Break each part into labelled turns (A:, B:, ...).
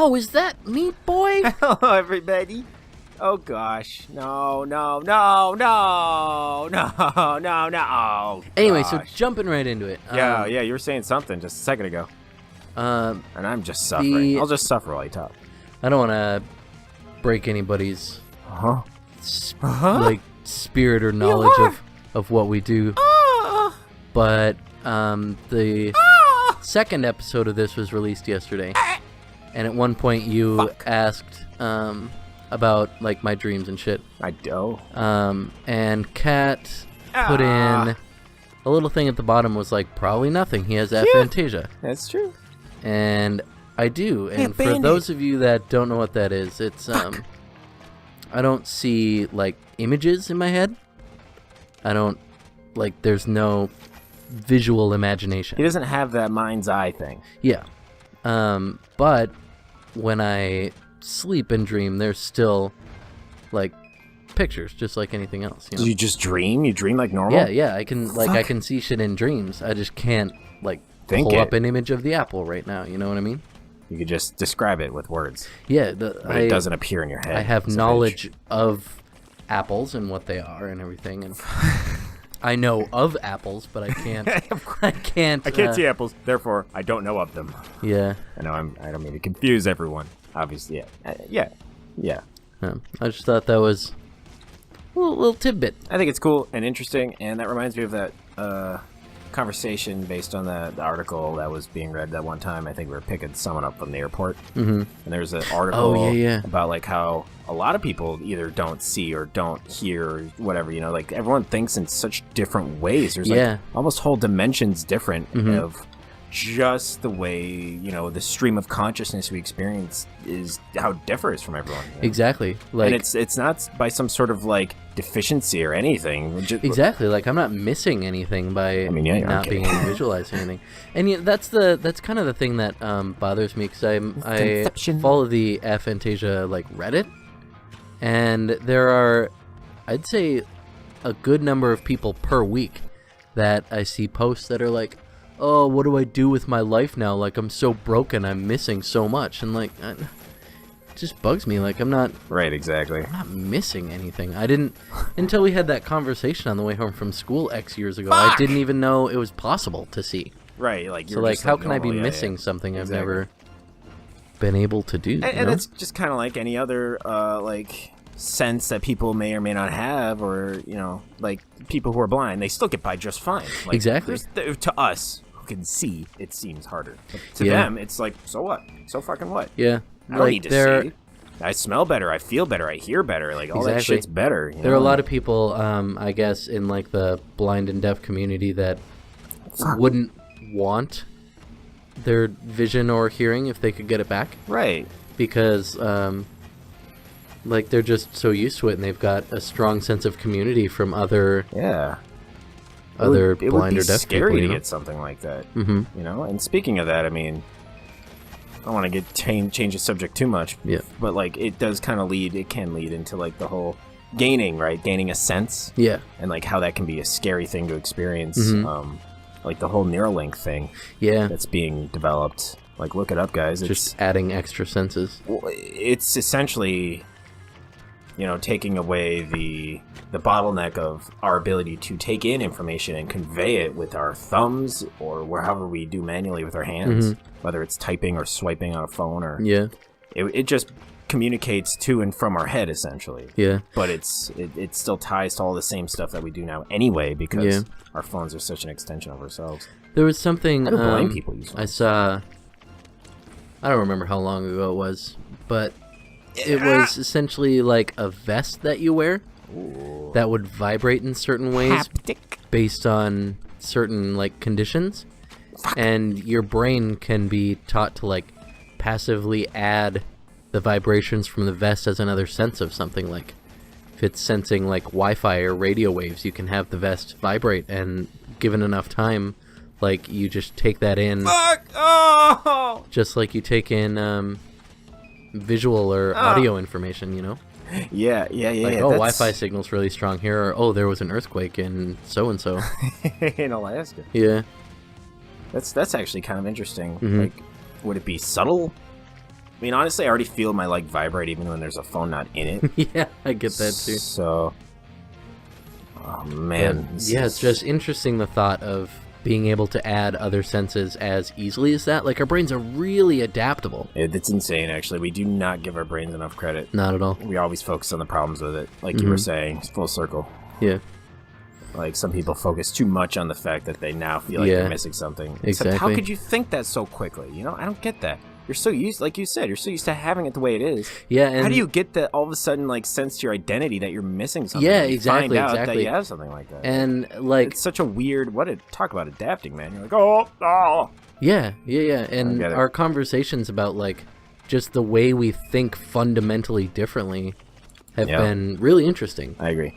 A: Oh, is that Meat Boy?
B: Hello, everybody. Oh, gosh. No. Oh,
A: Anyway, so
B: gosh.
A: jumping right into it.
B: Yeah, you were saying something just a second ago. And I'm just suffering. I'll just suffer while you talk.
A: I don't want to break anybody's spirit or knowledge of what we do. But the second episode of this was released yesterday. And at one point you asked about like my dreams and shit.
B: I do.
A: And Kat put in a little thing at the bottom was like probably nothing. He has aphantasia.
B: That's true.
A: And I do. And for those of you that don't know what that is, it's I don't see like images in my head. I don't like there's no visual imagination.
B: He doesn't have that mind's eye thing.
A: Yeah. But when I sleep and dream, there's still like pictures, just like anything else. You know?
B: Do you just dream? You dream like normal?
A: Yeah. I can I can see shit in dreams. I just can't like pull up an image of the apple right now. You know what I mean?
B: You could just describe it with words.
A: Yeah,
B: but it doesn't appear in your head.
A: I have knowledge of apples and what they are and everything, and I know of apples, but I can't. I can't
B: see apples, therefore I don't know of them.
A: Yeah.
B: I know. I don't mean to confuse everyone. Obviously, yeah.
A: I just thought that was a little tidbit.
B: I think it's cool and interesting, and that reminds me of that conversation based on the article that was being read that one time. I think we were picking someone up from the airport, and there's an article about like how a lot of people either don't see or don't hear or whatever, you know, like everyone thinks in such different ways. There's like almost whole dimensions different of just the way, you know, the stream of consciousness we experience is how it differs from everyone. You know?
A: Exactly. Like,
B: and it's not by some sort of like deficiency or anything.
A: Exactly. Like I'm not missing anything by not being able to visualize anything. And that's kind of the thing that bothers me, because I follow the Aphantasia like Reddit, and there are, I'd say, a good number of people per week that I see posts that are like, oh, what do I do with my life now? Like, I'm so broken. I'm missing so much. And, like, it just bugs me. Like, I'm not...
B: Right, exactly.
A: I'm not missing anything. I didn't... Until we had that conversation on the way home from school X years ago, I didn't even know it was possible to see.
B: Right, like...
A: So, like, how can I be missing something I've never been able to do?
B: And it's just kind of like any other, like... sense that people may or may not have, or, you know, like people who are blind, they still get by just fine. Like,
A: exactly.
B: To us who can see, it seems harder. But to them, it's like, so what? So fucking what?
A: Yeah.
B: I don't need to see. I smell better. I feel better. I hear better. Like all that shit's better. You know?
A: There are a lot of people, I guess, in like the blind and deaf community that wouldn't want their vision or hearing if they could get it back.
B: Right.
A: Because, like, they're just so used to it, and they've got a strong sense of community from other blind or deaf people. It would be
B: scary to get something like that, you know? And speaking of that, I mean, I don't want to change the subject too much, but, like, it does kind of can lead into, like, the whole gaining a sense.
A: Yeah.
B: And, like, how that can be a scary thing to experience. Like, the whole Neuralink thing.
A: Yeah.
B: That's being developed. Like, look it up, guys.
A: Just adding extra senses.
B: Well, it's essentially... you know, taking away the bottleneck of our ability to take in information and convey it with our thumbs or wherever we do manually with our hands, whether it's typing or swiping on a phone or it just communicates to and from our head essentially.
A: Yeah.
B: But it still ties to all the same stuff that we do now anyway, because our phones are such an extension of ourselves.
A: There was something
B: I don't blame people using
A: I saw. I don't remember how long ago it was, but it was essentially like a vest that you wear that would vibrate in certain ways based on certain like conditions, and your brain can be taught to like passively add the vibrations from the vest as another sense of something. Like if it's sensing like Wi-Fi or radio waves, you can have the vest vibrate, and given enough time, like you just take that in, just like you take in visual or audio information, you know?
B: Yeah.
A: Like, oh, Wi-Fi signal's really strong here, or, oh, there was an earthquake in so-and-so.
B: In Alaska.
A: Yeah.
B: That's actually kind of interesting. Like, would it be subtle? mean, honestly, I already feel my leg vibrate even when there's a phone not in it.
A: Yeah, I get that too.
B: So, oh man.
A: Yeah, it's just interesting the thought of being able to add other senses as easily as that. Like, our brains are really adaptable.
B: It's insane, actually. We do not give our brains enough credit.
A: Not at all.
B: We always focus on the problems with it. Like you were saying, it's full circle.
A: Yeah.
B: Like, some people focus too much on the fact that they now feel like they're missing something.
A: Exactly.
B: Except, how could you think that so quickly? You know, I don't get that. You're so used, like you said, you're so used to having it the way it is.
A: Yeah, and
B: how do you get that all of a sudden, like, sense to your identity that you're missing something?
A: Yeah,
B: you
A: exactly,
B: find out
A: exactly.
B: that you have something like that.
A: And, like...
B: It's such a weird... Talk about adapting, man. You're like, oh.
A: Yeah. And our conversations about, like, just the way we think fundamentally differently have been really interesting.
B: I agree.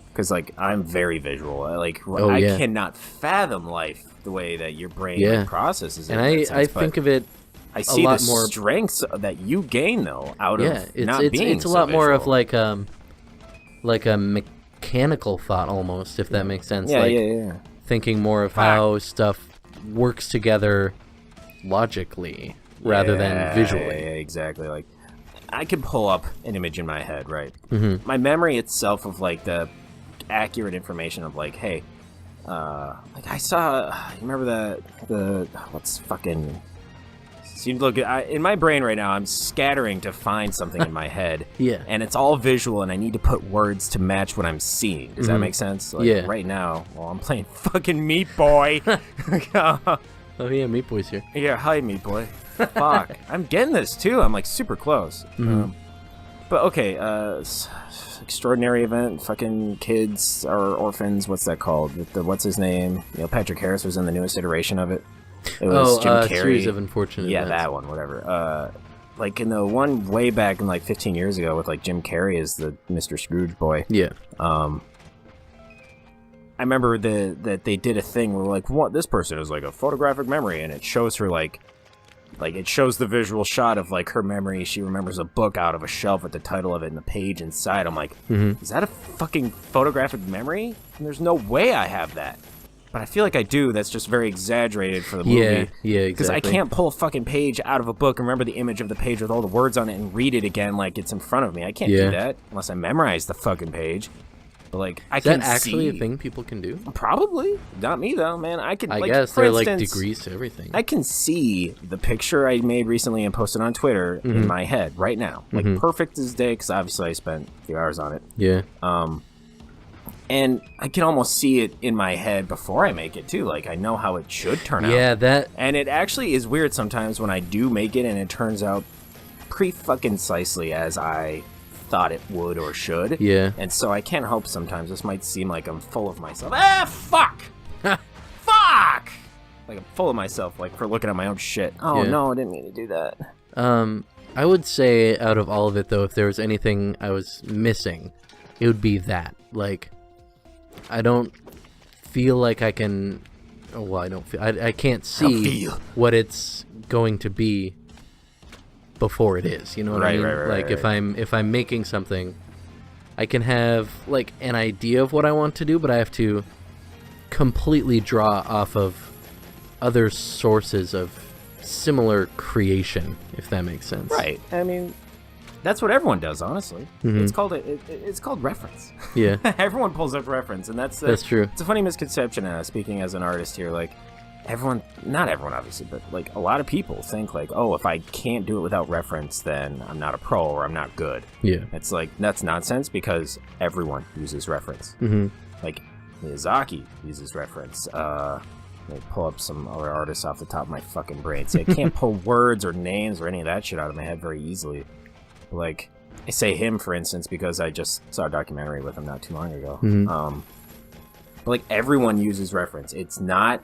B: Because, like, I'm very visual. I cannot fathom life the way that your brain processes it.
A: And I think of it
B: I see
A: the
B: strengths that you gain, though, out of not being
A: it's a lot more of, like a mechanical thought, almost, if that makes sense.
B: Yeah.
A: Thinking more of how stuff works together logically rather than visually.
B: Yeah, exactly. Like, I could pull up an image in my head, right?
A: Mm-hmm.
B: My memory itself of, like, the accurate information of, like, hey, like, I saw, you remember what's fucking... So you look in my brain right now, I'm scattering to find something in my head.
A: Yeah.
B: And it's all visual, and I need to put words to match what I'm seeing. Does that make sense? Like, right now, I'm playing fucking Meat Boy.
A: Oh, yeah, Meat Boy's here.
B: Yeah, hi, Meat Boy. Fuck. I'm getting this, too. I'm, like, super close.
A: Mm-hmm.
B: But, okay, extraordinary event, fucking kids or orphans, what's that called? What's his name? Neil Patrick Harris was in the newest iteration of it. It was Jim Carrey.
A: Series of Unfortunate Events.
B: That one, whatever. Like in the one way back in like 15 years ago with like Jim Carrey as the Mr. Scrooge boy.
A: Yeah.
B: I remember that they did a thing where like, what, this person has like a photographic memory, and it shows her like it shows the visual shot of like her memory. She remembers a book out of a shelf with the title of it and the page inside. I'm like, is that a fucking photographic memory? And there's no way I have that. But I feel like I do. That's just very exaggerated for the movie.
A: Yeah, exactly.
B: Because I can't pull a fucking page out of a book and remember the image of the page with all the words on it and read it again like it's in front of me. I can't do that unless I memorize the fucking page. But like, I can see...
A: Is that actually a thing people can do?
B: Probably. Not me, though, man. I could,
A: I
B: like,
A: guess
B: for
A: there are
B: instance,
A: like degrees to everything.
B: I can see the picture I made recently and posted on Twitter in my head right now. Like, perfect as day, because obviously I spent a few hours on it.
A: Yeah.
B: And I can almost see it in my head before I make it, too. Like, I know how it should turn out.
A: Yeah, that...
B: And it actually is weird sometimes when I do make it and it turns out pre-fucking-cisely as I thought it would or should.
A: Yeah.
B: And so I can't help sometimes. This might seem like I'm full of myself. Fuck! Fuck! Like, I'm full of myself, like, for looking at my own shit. Oh, no, I didn't mean to do that.
A: I would say, out of all of it, though, if there was anything I was missing, it would be that. Like... I don't feel like I can... Well, I don't feel... I can't see what it's going to be before it is. You know what I mean? Like, if I'm making something, I can have, like, an idea of what I want to do, but I have to completely draw off of other sources of similar creation, if that makes sense.
B: Right. I mean... That's what everyone does, honestly. It's called it's called reference.
A: Yeah.
B: Everyone pulls up reference, and that's
A: true.
B: It's a funny misconception. Speaking as an artist here, like not everyone, obviously, but like a lot of people think like, oh, if I can't do it without reference, then I'm not a pro or I'm not good.
A: Yeah.
B: It's like that's nonsense because everyone uses reference. Like Miyazaki uses reference. Let me pull up some other artists off the top of my fucking brain. See, I can't pull words or names or any of that shit out of my head very easily. Like, I say him, for instance, because I just saw a documentary with him not too long ago. But, like, everyone uses reference. It's not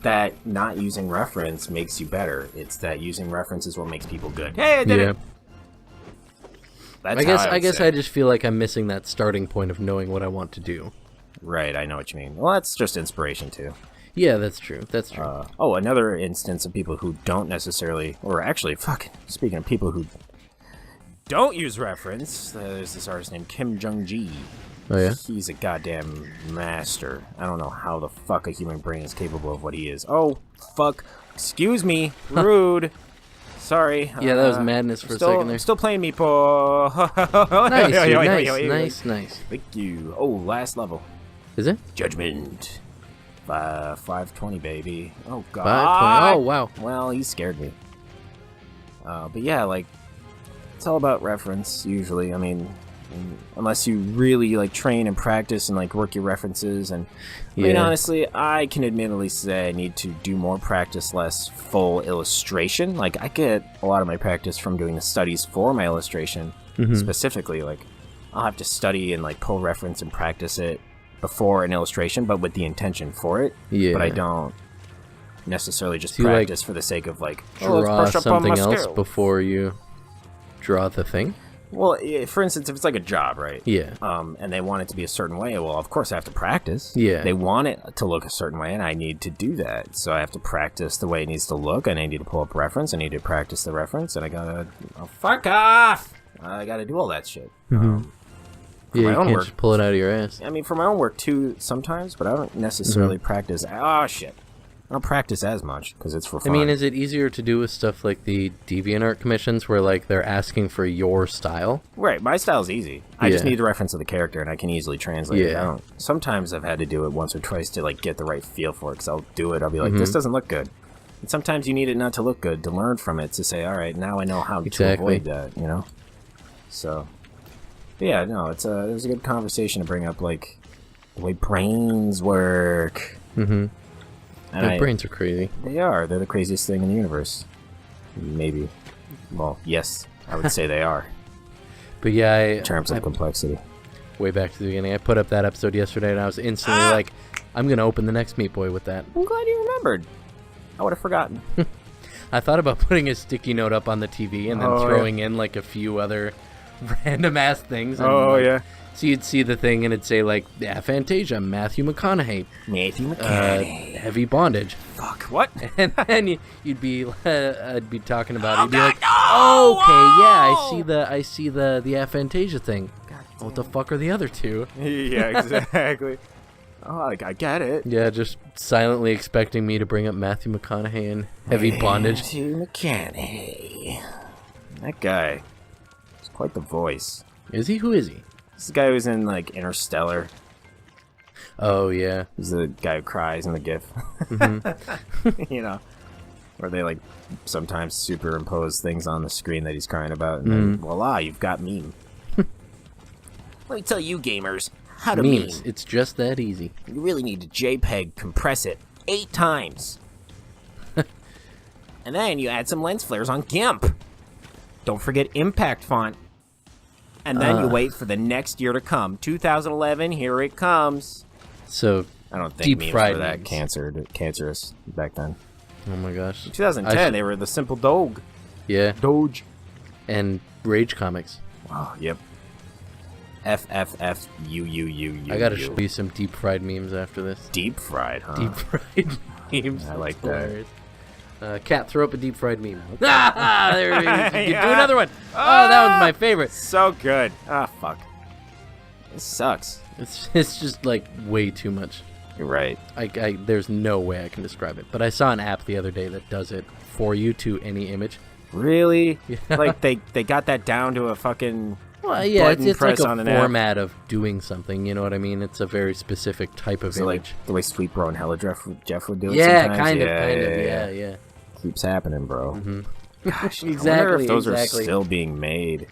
B: that not using reference makes you better. It's that using reference is what makes people good. Hey, I did it! That's
A: I guess I just feel like I'm missing that starting point of knowing what I want to do.
B: Right, I know what you mean. Well, that's just inspiration, too.
A: Yeah, that's true. That's true.
B: Another instance of people who don't necessarily... Or actually, speaking of people who... don't use reference. There's this artist named Kim Jung-gi.
A: Oh, yeah?
B: He's a goddamn master. I don't know how the fuck a human brain is capable of what he is. Oh, fuck. Excuse me. Rude. Sorry.
A: Yeah, that was madness for a second there.
B: Still playing Meepo.
A: Nice, dude, nice.
B: Thank you. Oh, last level.
A: Is it?
B: Judgment. 520, baby. Oh, God.
A: 520. Oh, wow.
B: Well, he scared me. But yeah, like, it's all about reference, usually. I mean, unless you really, like, train and practice and, like, work your references. And, I mean, honestly, I can admittedly say I need to do more practice, less full illustration. Like, I get a lot of my practice from doing the studies for my illustration, specifically. Like, I'll have to study and, like, pull reference and practice it before an illustration, but with the intention for it. Yeah. But I don't necessarily just practice for the sake of, like,
A: draw something else before you draw the thing.
B: Well, for instance, if it's like a job, right?
A: Yeah.
B: And they want it to be a certain way, well, of course I have to practice.
A: Yeah.
B: They want it to look a certain way, and I need to do that. So I have to practice the way it needs to look, and I need to pull up reference, I need to practice the reference, and I gotta... Oh, fuck off! I gotta do all that shit.
A: Yeah, you can't just pull it out of your ass.
B: I mean, for my own work, too, sometimes, but I don't necessarily practice... Oh, shit. I don't practice as much, because it's for fun.
A: I mean, is it easier to do with stuff like the DeviantArt commissions, where, like, they're asking for your style?
B: Right, my style's easy. I just need the reference of the character, and I can easily translate it. Sometimes I've had to do it once or twice to, like, get the right feel for it, because I'll do it, I'll be like, this doesn't look good. And sometimes you need it not to look good, to learn from it, to say, all right, now I know how to avoid that, you know? So... Yeah, no, it was a good conversation to bring up, like, the way brains work.
A: And brains are crazy.
B: They are. They're the craziest thing in the universe. Maybe. Well, yes, I would say they are.
A: But yeah,
B: in terms of complexity.
A: Way back to the beginning, I put up that episode yesterday, and I was instantly like, I'm going to open the next Meat Boy with that.
B: I'm glad you remembered. I would have forgotten.
A: I thought about putting a sticky note up on the TV and then throwing in, like, a few other... random ass things. And, so you'd see the thing and it'd say like Aphantasia, Matthew McConaughey, heavy bondage.
B: Fuck, what?
A: And then you'd be I'd be talking about it. You'd be like, oh, okay, yeah, I see the Aphantasia thing. What the fuck are the other two?
B: Yeah, exactly. I get it.
A: Yeah, just silently expecting me to bring up Matthew McConaughey and heavy bondage.
B: Matthew McConaughey. That guy. Quite the voice.
A: Is he? Who is he?
B: This is the guy who's in, like, Interstellar.
A: Oh, yeah.
B: He's the guy who cries in the GIF. You know? Where they, like, sometimes superimpose things on the screen that he's crying about. And then, voila, you've got meme. Let me tell you, gamers, how to meme.
A: It's just that easy.
B: You really need to JPEG compress it 8 times. And then you add some lens flares on GIMP. Don't forget impact font. And then you wait for the next year to come. 2011, here it comes.
A: So,
B: I don't think memes were that cancerous back then.
A: Oh my gosh.
B: In 2010, they were the simple Doge.
A: Yeah.
B: Doge.
A: And Rage Comics.
B: Oh, yep. FFFUUUU.
A: I gotta show you some deep fried memes after this.
B: Deep fried, huh?
A: Deep fried memes.
B: I like that.
A: Cat, throw up a deep fried meme. There we go. Do another one. Oh, that was my favorite.
B: So good. Ah, fuck. This sucks.
A: It's just like way too much.
B: You're right.
A: There's no way I can describe it. But I saw an app the other day that does it for you to any image.
B: Really? Yeah. Like they got that down to a fucking.
A: Well, yeah, it's like a format of doing something. You know what I mean? It's a very specific type of image.
B: Like the way Sweet Bro and Hella Jeff would do it.
A: Yeah,
B: sometimes.
A: kind of. Yeah.
B: Keeps happening, bro. Gosh,
A: exactly.
B: I wonder if those are still being made.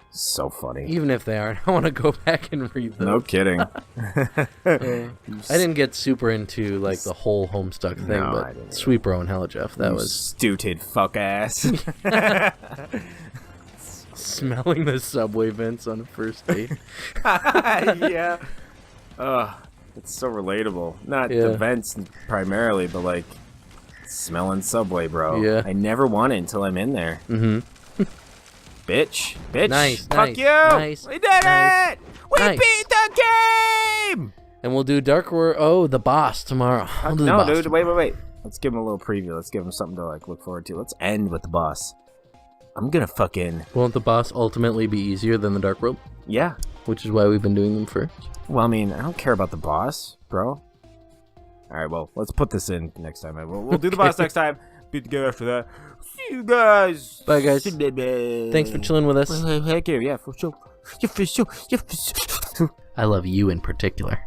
B: So funny.
A: Even if they aren't, I want to go back and read them.
B: No kidding.
A: I didn't get super into like the whole Homestuck thing, but Sweet Bro and Hella Jeff, that was
B: stooted fuck ass.
A: Smelling the subway vents on a first date.
B: Yeah. It's so relatable. Not the vents primarily, but like smelling subway, bro.
A: Yeah.
B: I never want it until I'm in there. Bitch.
A: Nice.
B: Fuck you.
A: Nice.
B: We did it. We beat the game.
A: And we'll do Dark World. Oh, the boss tomorrow.
B: No, dude. Wait. Let's give him a little preview. Let's give him something to like look forward to. Let's end with the boss. I'm gonna fucking...
A: Won't the boss ultimately be easier than the Dark World?
B: Yeah.
A: Which is why we've been doing them first.
B: Well, I mean, I don't care about the boss, bro. Alright, well, let's put this in next time. We'll do the boss next time. be together after that. See you guys.
A: Bye, guys. Thanks for chilling with us.
B: Heck yeah, for sure. Yeah, for sure.
A: I love you in particular.